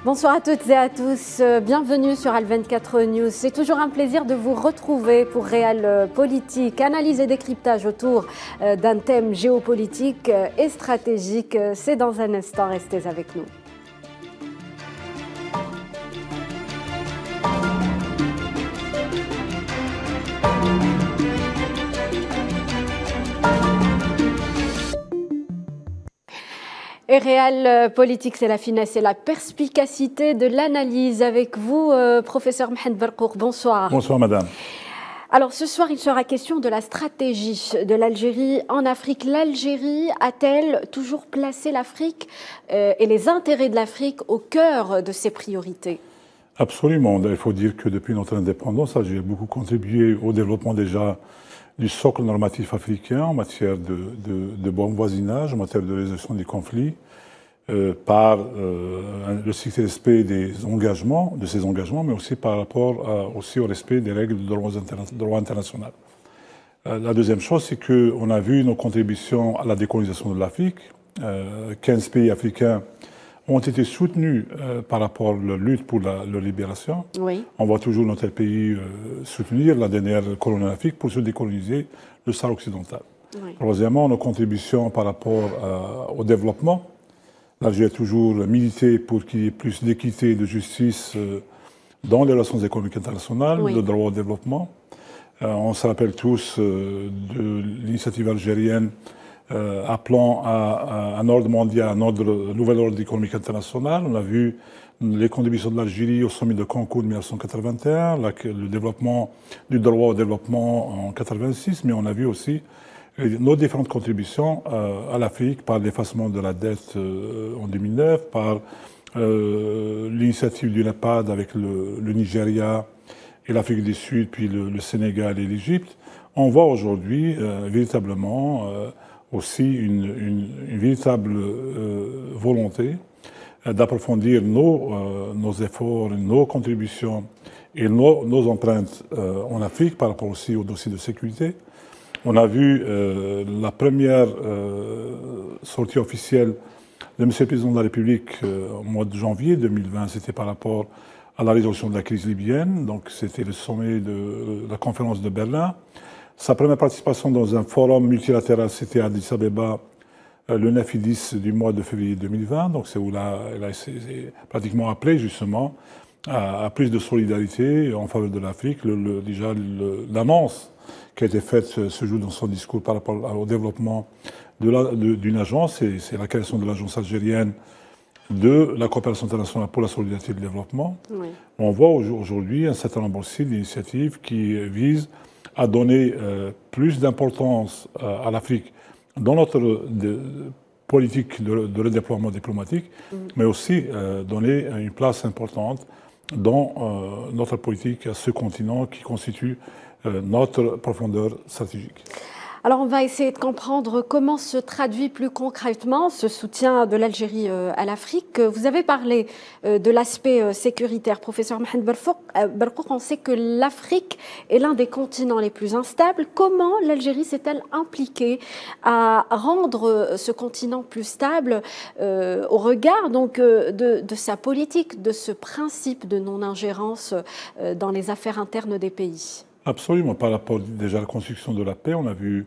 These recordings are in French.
Bonsoir à toutes et à tous, bienvenue sur Al24 News. C'est toujours un plaisir de vous retrouver pour Réal Politique, analyse et décryptage autour d'un thème géopolitique et stratégique. C'est dans un instant, restez avec nous. Et Réal Politique, c'est la finesse et la perspicacité de l'analyse. Avec vous, professeur Mohamed Barkouk, bonsoir. Bonsoir, madame. Alors, ce soir, il sera question de la stratégie de l'Algérie en Afrique. L'Algérie a-t-elle toujours placé l'Afrique et les intérêts de l'Afrique au cœur de ses priorités? Absolument. Il faut dire que depuis notre indépendance, l'Algérie a beaucoup contribué au développement déjà du socle normatif africain en matière de bon voisinage, en matière de résolution des conflits, par le strict respect des engagements, de ces engagements, mais aussi par rapport aussi au respect des règles de droit international. La deuxième chose, c'est qu'on a vu nos contributions à la décolonisation de l'Afrique. 15 pays africains ont été soutenus par rapport à la lutte pour leur libération. Oui. On voit toujours notre pays soutenir la dernière colonie en Afrique pour se décoloniser le Sahara occidental. Oui. Troisièmement, nos contributions par rapport au développement. L'Algérie a toujours milité pour qu'il y ait plus d'équité et de justice dans les relations économiques internationales, Oui. le droit au développement. On se rappelle tous de l'initiative algérienne appelant à un ordre mondial, un nouvel ordre économique international. On a vu les contributions de l'Algérie au sommet de Cancun de 1981, le développement du droit au développement en 1986, mais on a vu aussi nos différentes contributions à l'Afrique par l'effacement de la dette en 2009, par l'initiative du NEPAD avec le Nigeria et l'Afrique du Sud, puis le Sénégal et l'Égypte. On voit aujourd'hui véritablement aussi une véritable volonté d'approfondir nos efforts, nos contributions et nos empreintes en Afrique par rapport aussi au dossier de sécurité. On a vu la première sortie officielle de M. le Président de la République au mois de janvier 2020, c'était par rapport à la résolution de la crise libyenne, donc c'était le sommet de la conférence de Berlin. Sa première participation dans un forum multilatéral, c'était à Addis Abeba le 9 et 10 du mois de février 2020. Donc c'est où elle a pratiquement appelé justement à plus de solidarité en faveur de l'Afrique. Déjà l'annonce qui a été faite ce jour dans son discours par rapport au développement d'une agence, c'est la création de l'agence algérienne de la coopération internationale pour la solidarité et le développement. Oui. On voit aujourd'hui un certain nombre aussi d'initiatives qui visent à donner plus d'importance à l'Afrique dans notre politique de redéploiement diplomatique, mais aussi donner une place importante dans notre politique à ce continent qui constitue notre profondeur stratégique. Alors, on va essayer de comprendre comment se traduit plus concrètement ce soutien de l'Algérie à l'Afrique. Vous avez parlé de l'aspect sécuritaire. Professeur Mohamed Barkouk, on sait que l'Afrique est l'un des continents les plus instables. Comment l'Algérie s'est-elle impliquée à rendre ce continent plus stable au regard donc, de sa politique, de ce principe de non-ingérence dans les affaires internes des pays ? Absolument. Par rapport déjà à la construction de la paix, on a vu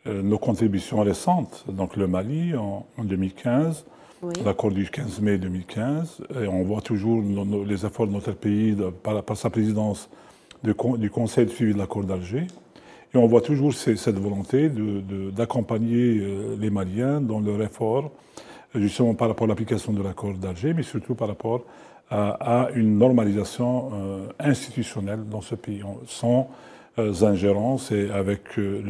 nos contributions récentes, donc le Mali en 2015, oui. L'accord du 15 mai 2015, et on voit toujours les efforts de notre pays par sa présidence du Conseil de suivi de l'accord d'Alger. Et on voit toujours cette volonté d'accompagner les Maliens dans leur effort, justement par rapport à l'application de l'accord d'Alger, mais surtout par rapport à une normalisation institutionnelle dans ce pays, sans ingérence et avec le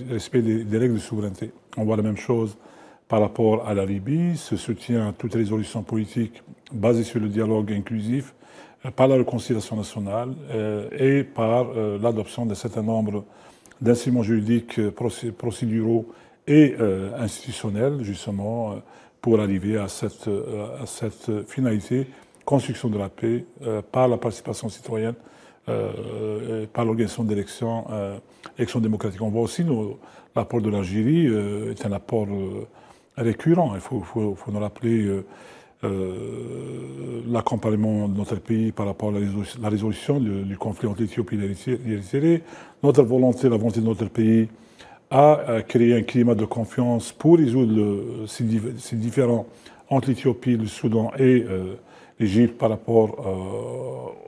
respect des règles de souveraineté. On voit la même chose par rapport à la Libye, ce soutien à toute résolution politique basée sur le dialogue inclusif, par la réconciliation nationale et par l'adoption d'un certain nombre d'instruments juridiques, procéduraux et institutionnels, justement, pour arriver à cette finalité, construction de la paix, par la participation citoyenne, par l'organisation d'élections démocratiques. On voit aussi l'apport de l'Algérie est un apport récurrent. Il faut nous rappeler l'accompagnement de notre pays par rapport à la résolution du conflit entre l'Éthiopie et l'Érythrée, la volonté de notre pays à créer un climat de confiance pour résoudre ces différends entre l'Éthiopie, le Soudan et l'Égypte par rapport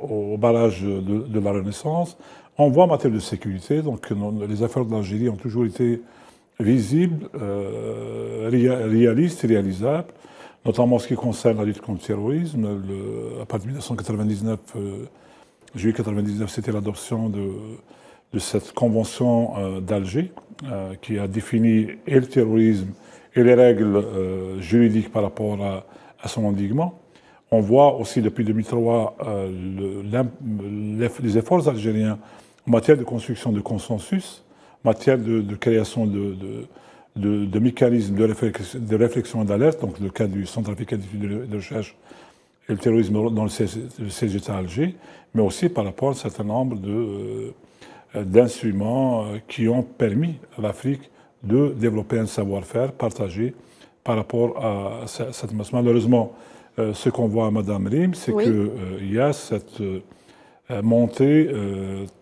au barrage de la Renaissance. On voit en matière de sécurité, donc les affaires de l'Algérie ont toujours été visibles, réalistes et réalisables, notamment en ce qui concerne la lutte contre le terrorisme. À partir de 1999, juillet 1999, c'était l'adoption de cette convention d'Alger qui a défini et le terrorisme et les règles juridiques par rapport à son endiguement. On voit aussi depuis 2003 les efforts algériens en matière de construction de consensus, en matière de création de mécanismes de réflexion et d'alerte, donc le cas du Centre africain d'études de recherche et le terrorisme dans le CGT à Alger, mais aussi par rapport à un certain nombre d'instruments qui ont permis à l'Afrique de développer un savoir-faire partagé par rapport à cette masse. Malheureusement, ce qu'on voit à Mme Rim, c'est qu'il y a cette montée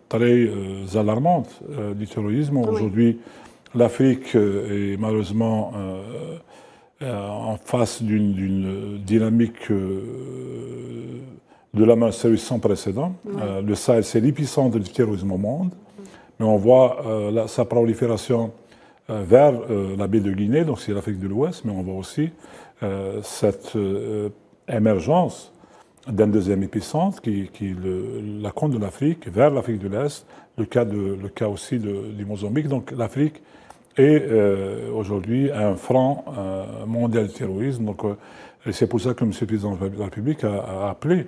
très alarmante du terrorisme. Aujourd'hui, l'Afrique est malheureusement en face d'une dynamique de la main sérieuse sans précédent. Le Sahel, c'est l'épicentre du terrorisme au monde, mais on voit sa prolifération vers la baie de Guinée, donc c'est l'Afrique de l'Ouest, mais on voit aussi cette émergence d'un deuxième épicentre qui est la côte de l'Afrique, vers l'Afrique de l'Est, le cas aussi du Mozambique. Donc l'Afrique est aujourd'hui un franc mondial du terrorisme. Donc, c'est pour ça que M. le Président de la République a appelé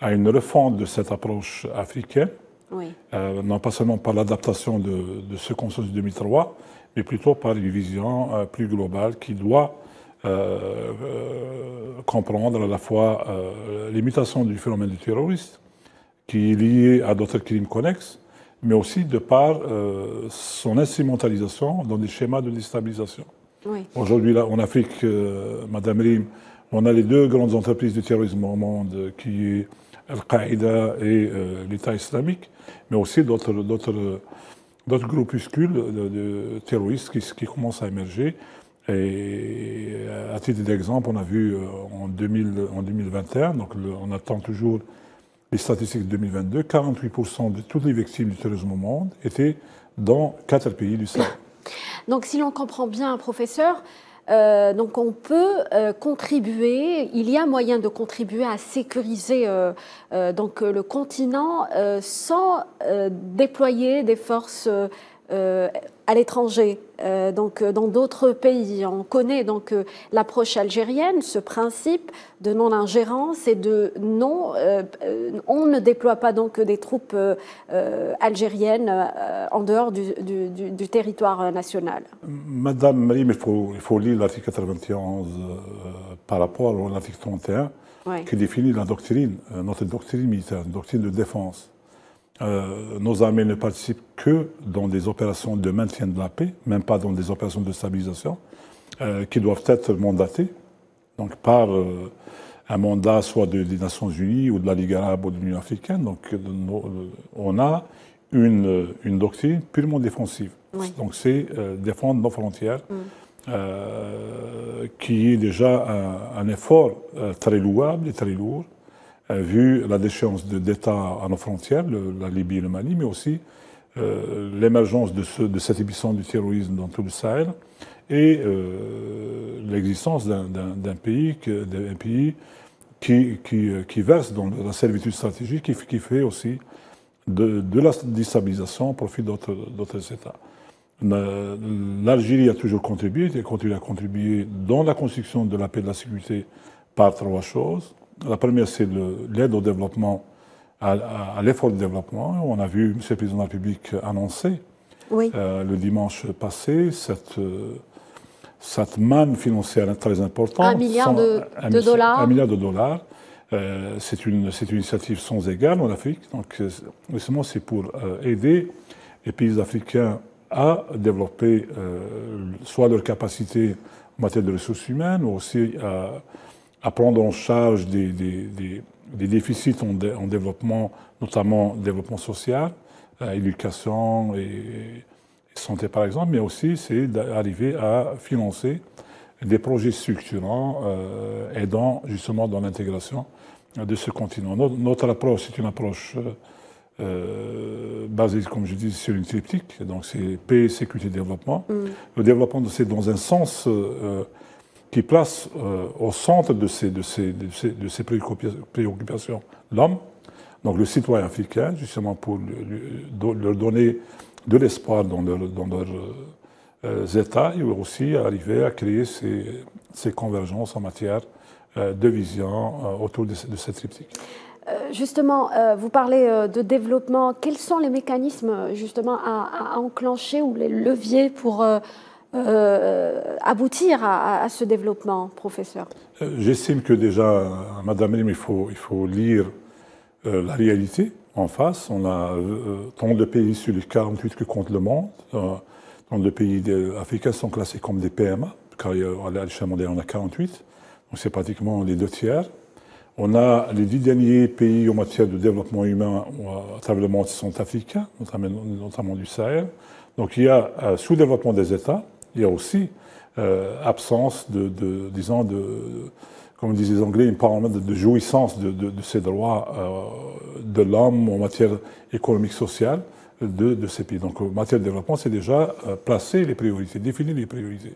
à une refonte de cette approche africaine, non pas seulement par l'adaptation de ce consensus de 2003, mais plutôt par une vision plus globale qui doit comprendre à la fois les mutations du phénomène du terroriste, qui est lié à d'autres crimes connexes, mais aussi de par son instrumentalisation dans des schémas de déstabilisation. Aujourd'hui, là, en Afrique, Mme Rim, on a les deux grandes entreprises du terrorisme au monde, qui est Al-Qaïda et l'État islamique, mais aussi d'autres groupuscules de terroristes qui commencent à émerger. Et à titre d'exemple, on a vu en 2021, donc on attend toujours les statistiques de 2022, 48% de toutes les victimes du terrorisme au monde étaient dans 4 pays du Sahel. Donc si l'on comprend bien, professeur, donc on peut contribuer, il y a moyen de contribuer à sécuriser donc le continent sans déployer des forces à l'étranger, donc dans d'autres pays. On connaît donc l'approche algérienne, ce principe de non-ingérence et de non. On ne déploie pas donc des troupes algériennes en dehors du territoire national. Madame Marim, il faut lire l'article 91 par rapport à l'article 31 qui définit la doctrine, notre doctrine militaire, une doctrine de défense. Nos armées ne participent que dans des opérations de maintien de la paix, même pas dans des opérations de stabilisation, qui doivent être mandatées donc par un mandat soit des Nations Unies ou de la Ligue arabe ou de l'Union africaine. Donc on a une doctrine purement défensive. Donc c'est défendre nos frontières, qui est déjà un effort très louable et très lourd, vu la déchéance d'États à nos frontières, la Libye et le Mali, mais aussi l'émergence de cet épicentre du terrorisme dans tout le Sahel et l'existence d'un pays qui verse dans la servitude stratégique, qui fait aussi de la déstabilisation au profit d'autres États. L'Algérie a toujours contribué et continue à contribuer dans la construction de la paix et de la sécurité par 3 choses. La première, c'est l'aide au développement, à l'effort de développement. On a vu M. le Président de la République annoncer le dimanche passé cette manne financière très importante. 1 milliard de dollars. 1 milliard de dollars. C'est une initiative sans égale en Afrique. Donc, justement, c'est pour aider les pays africains à développer soit leur capacité en matière de ressources humaines, ou aussi à à prendre en charge des déficits en développement, notamment développement social, éducation et santé par exemple, mais aussi c'est d'arriver à financer des projets structurants aidant justement dans l'intégration de ce continent. Notre approche, c'est une approche basée, comme je dis, sur une triptyque, donc c'est paix, sécurité, développement. Le développement, c'est dans un sens qui place au centre de ces préoccupations l'homme, donc le citoyen africain, justement pour leur donner de l'espoir dans leurs États et aussi arriver à créer ces convergences en matière de vision autour de cette triptyque. Justement, vous parlez de développement. Quels sont les mécanismes justement à enclencher ou les leviers pour aboutir à ce développement, professeur? J'estime que déjà, Madame Rim, il faut lire la réalité en face. On a tant de pays sur les 48 que compte le monde. Tant de pays africains sont classés comme des PMA, car à l'échelle mondiale, on a 48. Donc c'est pratiquement les 2/3. On a les 10 derniers pays en matière de développement humain à travers le monde qui sont africains, notamment du Sahel. Donc il y a sous-développement des États, il y a aussi absence disons, comme disent les Anglais, de jouissance de ces droits de l'homme en matière économique, sociale de ces pays. Donc en matière de développement, c'est déjà placer les priorités, définir les priorités.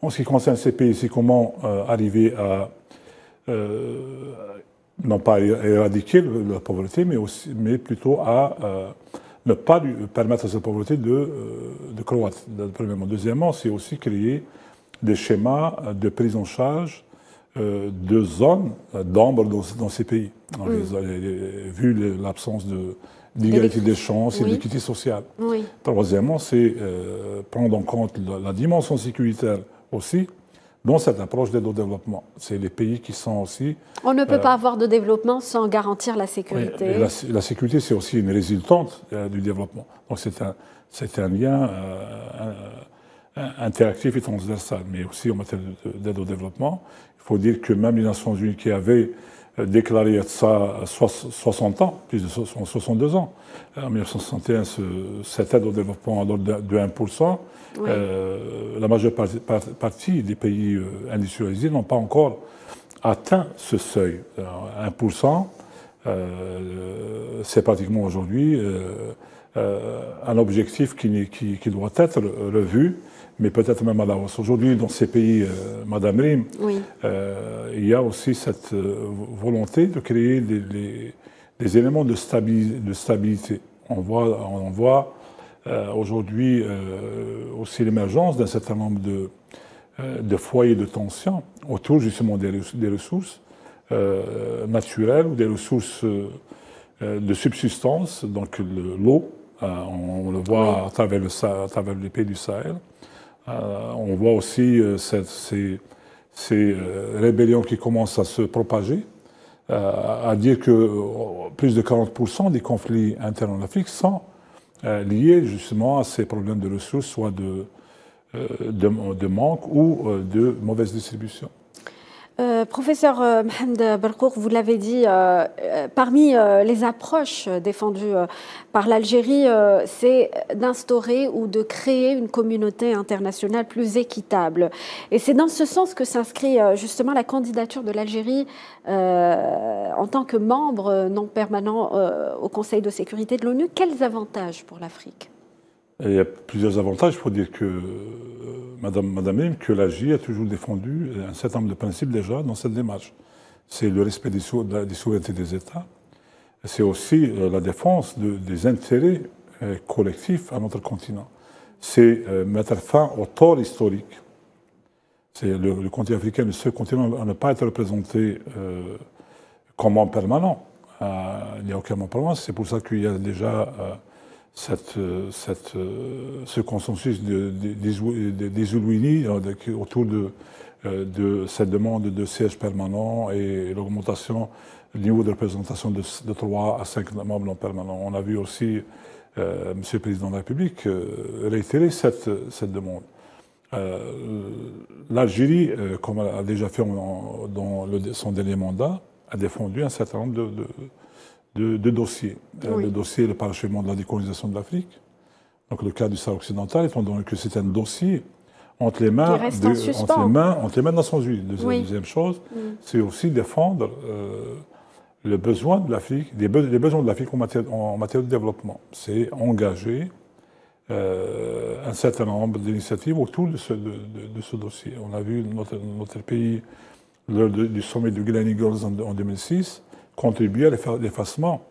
En ce qui concerne ces pays, c'est comment arriver à non pas éradiquer la pauvreté, mais plutôt à ne pas lui permettre à cette pauvreté de croître. Premièrement. Deuxièmement, c'est aussi créer des schémas de prise en charge de zones d'ombre dans ces pays, vu l'absence d'égalité des chances et d'équité sociale. Oui. Troisièmement, c'est prendre en compte la dimension sécuritaire aussi dans cette approche d'aide au développement. C'est les pays qui sont aussi... On ne peut pas avoir de développement sans garantir la sécurité. Oui, la sécurité, c'est aussi une résultante du développement. Donc c'est un lien interactif et transversal, mais aussi en matière d'aide au développement. Il faut dire que même les Nations Unies qui avaient déclaré ça 60 ans, plus de 62 ans, en 1961, cette aide au développement à l'ordre de 1%, oui. La majeure partie des pays industrialisés n'ont pas encore atteint ce seuil. 1%, c'est pratiquement aujourd'hui un objectif qui doit être revu, mais peut-être même à la hausse. Aujourd'hui, dans ces pays, Madame Rim, oui. Il y a aussi cette volonté de créer des éléments de stabilité. On voit aujourd'hui aussi l'émergence d'un certain nombre de foyers de tension autour justement des ressources naturelles ou des ressources de subsistance, donc l'eau, on le voit oui. à travers les pays du Sahel. On voit aussi ces rébellions qui commencent à se propager, à dire que plus de 40% des conflits internes en Afrique sont liés justement à ces problèmes de ressources, soit de manque ou de mauvaise distribution. Professeur Mohamed Barkouk, vous l'avez dit, parmi les approches défendues par l'Algérie, c'est d'instaurer ou de créer une communauté internationale plus équitable. Et c'est dans ce sens que s'inscrit justement la candidature de l'Algérie en tant que membre non permanent au Conseil de sécurité de l'ONU. Quels avantages pour l'Afrique ? Il y a plusieurs avantages. Il faut dire que, Madame Rim, que l'Algérie a toujours défendu un certain nombre de principes déjà dans cette démarche. C'est le respect des souverainetés des États. C'est aussi la défense des intérêts collectifs à notre continent. C'est mettre fin au tort historique. C'est le continent africain, le seul continent à ne pas être représenté comme membre permanent. Il n'y a aucun membre permanent. C'est pour ça qu'il y a déjà... ce consensus des Oulouini autour de cette demande de siège permanent et l'augmentation du niveau de représentation de 3 à 5 membres non permanents. On a vu aussi Monsieur le Président de la République réitérer cette demande. L'Algérie, comme elle a déjà fait dans son dernier mandat, a défendu un certain nombre de dossiers. Oui. Le dossier, le parachèvement de la décolonisation de l'Afrique, donc le cas du Sahara occidental, étant donné que c'est un dossier entre les mains des Nations Unies. Deuxième chose, c'est aussi défendre le besoin de l'Afrique, les besoins de l'Afrique en matière de développement. C'est engager un certain nombre d'initiatives autour de ce dossier. On a vu notre pays, lors du sommet de Glen Eagles en 2006, contribuer à l'effacement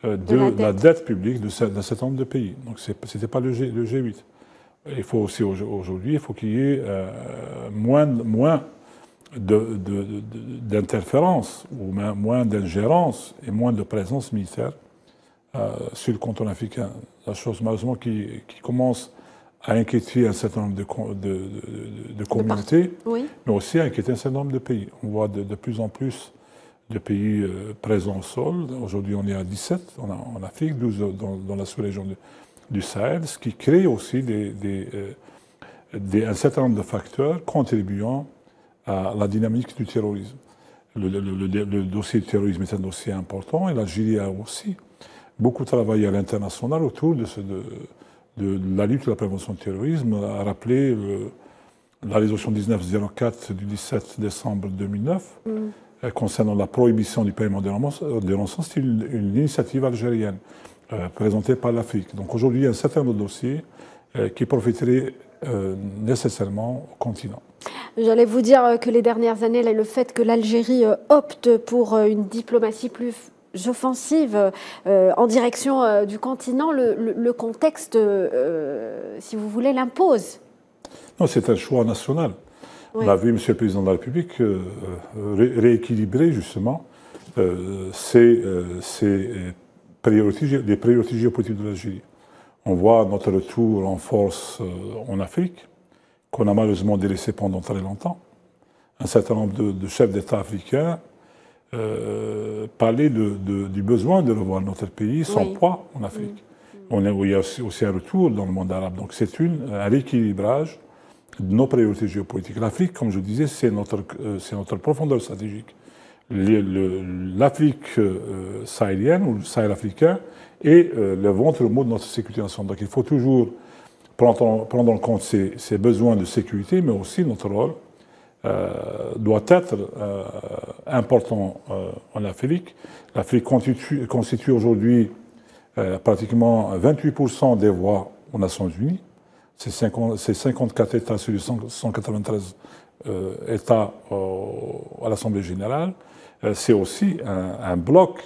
de la dette publique d'un certain nombre de pays. Donc ce n'était pas le G8. Il faut aussi aujourd'hui, il faut qu'il y ait moins d'interférences, ou moins d'ingérence et moins de présence militaire sur le continent africain. La chose malheureusement qui commence à inquiéter un certain nombre de communautés, mais aussi à inquiéter un certain nombre de pays. On voit de plus en plus de pays présents au sol. Aujourd'hui, on est à 17 en Afrique, 12 dans la sous-région du Sahel, ce qui crée aussi un certain nombre de facteurs contribuant à la dynamique du terrorisme. Le dossier du terrorisme est un dossier important et l'Algérie a aussi beaucoup travaillé à l'international autour de la lutte et la prévention du terrorisme, a rappelé la résolution 1904 du 17 décembre 2009 concernant la prohibition du paiement des rançons. C'est une initiative algérienne présentée par l'Afrique. Donc aujourd'hui, il y a un certain nombre de dossiers qui profiteraient nécessairement au continent. J'allais vous dire que les dernières années, le fait que l'Algérie opte pour une diplomatie plus offensive en direction du continent, le contexte, si vous voulez, l'impose. Non, c'est un choix national. Oui. On a vu, Monsieur le Président de la République, rééquilibrer justement les priorités géopolitiques de l'Algérie. On voit notre retour en force en Afrique, qu'on a malheureusement délaissé pendant très longtemps. Un certain nombre de chefs d'État africains parlaient du besoin de revoir notre pays, son poids en Afrique. Il y a aussi un retour dans le monde arabe. Donc c'est un rééquilibrage de nos priorités géopolitiques. L'Afrique, comme je disais, c'est notre profondeur stratégique. L'Afrique sahélienne ou le Sahel africain est le ventre mot de notre sécurité nationale. Donc il faut toujours prendre en compte ces besoins de sécurité, mais aussi notre rôle doit être important en Afrique. L'Afrique constitue aujourd'hui pratiquement 28% des voix aux Nations Unies. C'est 54 États sur les 193 États à l'Assemblée générale. C'est aussi un bloc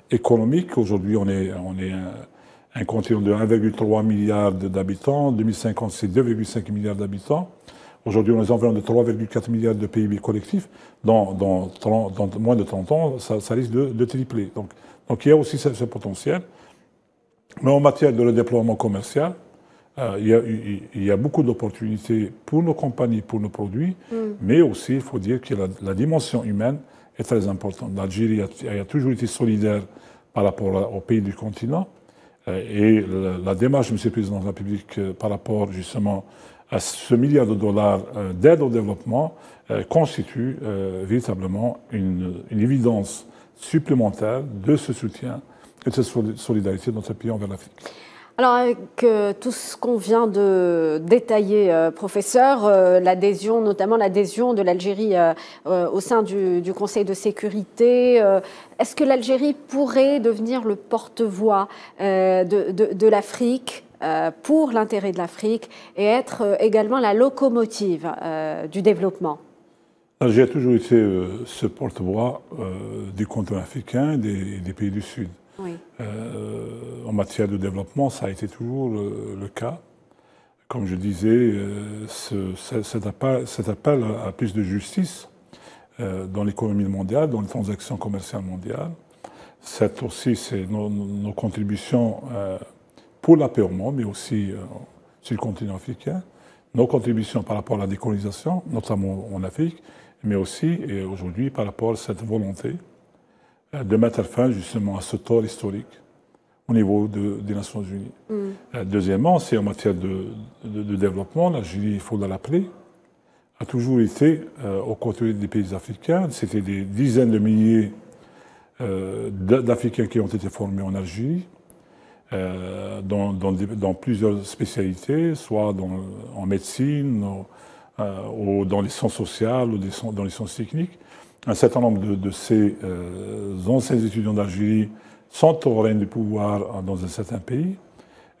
économique. Aujourd'hui, on est un continent de 1,3 milliard d'habitants. En 2050, c'est 2,5 milliards d'habitants. Aujourd'hui, on est environ de 3,4 milliards de PIB collectif. Dans moins de 30 ans, ça risque de tripler. Donc il y a aussi ce potentiel. Mais en matière de redéploiement commercial, il y a beaucoup d'opportunités pour nos compagnies, pour nos produits, mais aussi, il faut dire que la dimension humaine est très importante. L'Algérie a toujours été solidaire par rapport aux pays du continent, et la démarche de M. le Président de la République par rapport justement à ce milliard de dollars d'aide au développement constitue véritablement une évidence supplémentaire de ce soutien et de cette solidarité de notre pays envers l'Afrique. Alors, avec tout ce qu'on vient de détailler, professeur, l'adhésion, notamment l'adhésion de l'Algérie au sein du Conseil de sécurité, est-ce que l'Algérie pourrait devenir le porte-voix de l'Afrique pour l'intérêt de l'Afrique et être également la locomotive du développement? L'Algérie a toujours été ce porte-voix du continent africain et des pays du Sud. Oui. En matière de développement, ça a été toujours le cas. Comme je disais, cet appel à plus de justice dans l'économie mondiale, dans les transactions commerciales mondiales, c'est aussi nos contributions pour la paix au monde, mais aussi sur le continent africain, nos contributions par rapport à la décolonisation, notamment en Afrique, mais aussi, et aujourd'hui, par rapport à cette volonté de mettre fin justement à ce tort historique au niveau des Nations Unies. Deuxièmement, c'est en matière de développement, l'Algérie, il faut l'appeler, a toujours été aux côtés des pays africains. C'était des dizaines de milliers d'Africains qui ont été formés en Algérie, dans plusieurs spécialités, soit en médecine, ou dans les sciences sociales, ou dans les sciences techniques. Un certain nombre de ces anciens étudiants d'Algérie sont au règne du pouvoir dans un certain pays,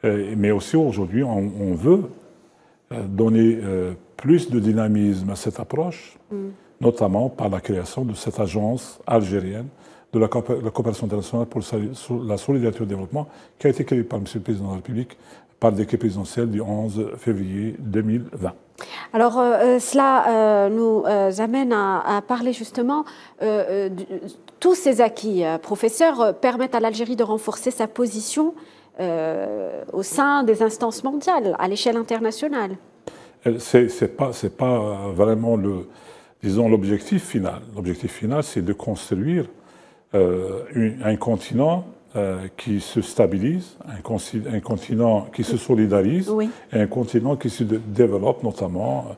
mais aussi aujourd'hui, on veut donner plus de dynamisme à cette approche, notamment par la création de cette agence algérienne de la coopération internationale pour la solidarité au développement, qui a été créée par M. le Président de la République par décret présidentiel du 11 février 2020. Alors, cela nous amène à parler justement tous ces acquis, professeur, permettent à l'Algérie de renforcer sa position au sein des instances mondiales, à l'échelle internationale. C'est pas vraiment l'objectif final. L'objectif final, c'est de construire un continent qui se stabilise, un continent qui se solidarise, oui, et un continent qui se développe notamment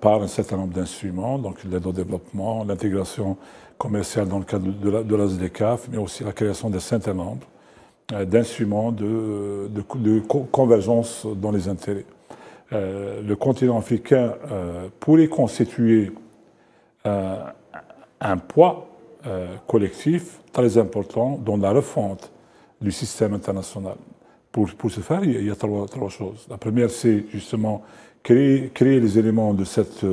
par un certain nombre d'instruments, donc l'aide au développement, l'intégration commerciale dans le cadre de la SDCAF, mais aussi la création d'un certain nombre d'instruments de convergence dans les intérêts. Le continent africain pourrait constituer un poids collectif très important dans la refonte du système international. Pour ce faire, il y a trois choses. La première, c'est justement créer les éléments de cette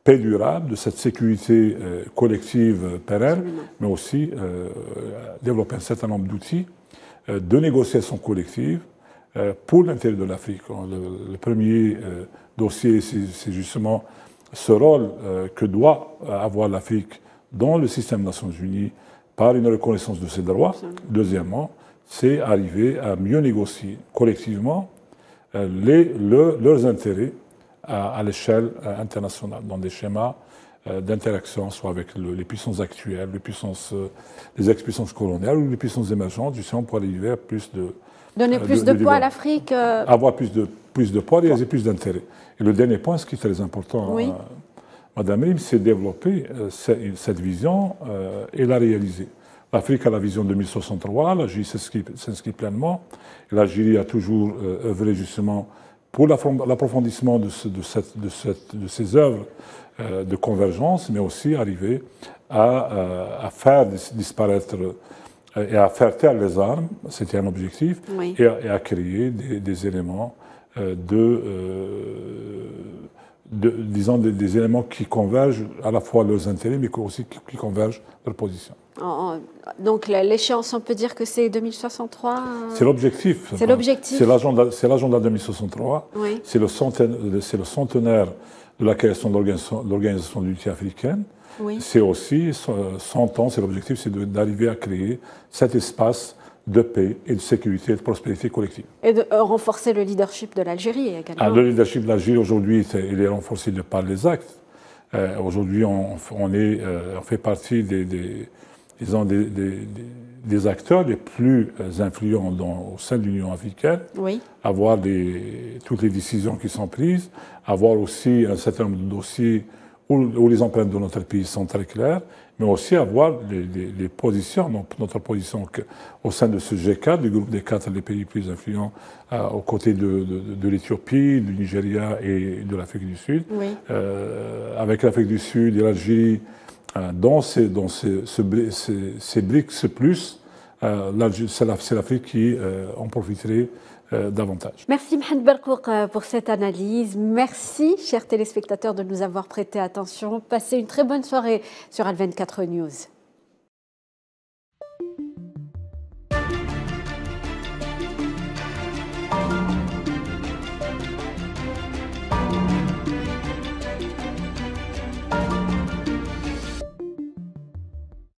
paix durable, de cette sécurité collective pérenne, mais aussi développer un certain nombre d'outils de négociation collective pour l'intérêt de l'Afrique. Le premier dossier, c'est justement ce rôle que doit avoir l'Afrique dans le système des Nations Unies par une reconnaissance de ses droits. Deuxièmement, c'est arriver à mieux négocier collectivement leurs intérêts à l'échelle internationale, dans des schémas d'interaction, soit avec les puissances actuelles, les ex-puissances coloniales ou les puissances émergentes, justement pour arriver à plus de... Donner plus de poids à l'Afrique. Avoir plus de poids et plus d'intérêt. Et le dernier point, ce qui est très important, oui, Madame Rim, c'est développer cette vision et la réaliser. L'Afrique a la vision 2063, l'Algérie s'inscrit pleinement. L'Algérie a toujours œuvré justement pour l'approfondissement de ces œuvres de convergence, mais aussi arriver à faire disparaître et à faire taire les armes, c'était un objectif, oui, et à créer des éléments disons des éléments qui convergent à la fois leurs intérêts, mais aussi qui convergent leurs positions. Donc l'échéance, on peut dire que c'est 2063. C'est l'objectif. C'est l'objectif. C'est l'agenda 2063. Oui. C'est le centenaire de la création de l'Organisation de l'Unité africaine. Oui. C'est aussi 100 ans, c'est l'objectif, c'est d'arriver à créer cet espace de paix et de sécurité et de prospérité collective. Et de renforcer le leadership de l'Algérie également. Le leadership de l'Algérie, aujourd'hui, il est renforcé de par les actes. Aujourd'hui, on fait partie des acteurs les plus influents au sein de l'Union africaine. Oui. Avoir toutes les décisions qui sont prises, avoir aussi un certain nombre de dossiers où les empreintes de notre pays sont très claires, mais aussi avoir les positions, notre position au sein de ce G4, du groupe des 4 des pays plus influents, aux côtés de l'Éthiopie, du Nigeria et de l'Afrique du Sud. Oui. Avec l'Afrique du Sud et l'Algérie, dans ces BRICS+, c'est l'Afrique qui en profiterait davantage. Merci Mohamed Berkouk pour cette analyse. Merci, chers téléspectateurs, de nous avoir prêté attention. Passez une très bonne soirée sur Al 24 News.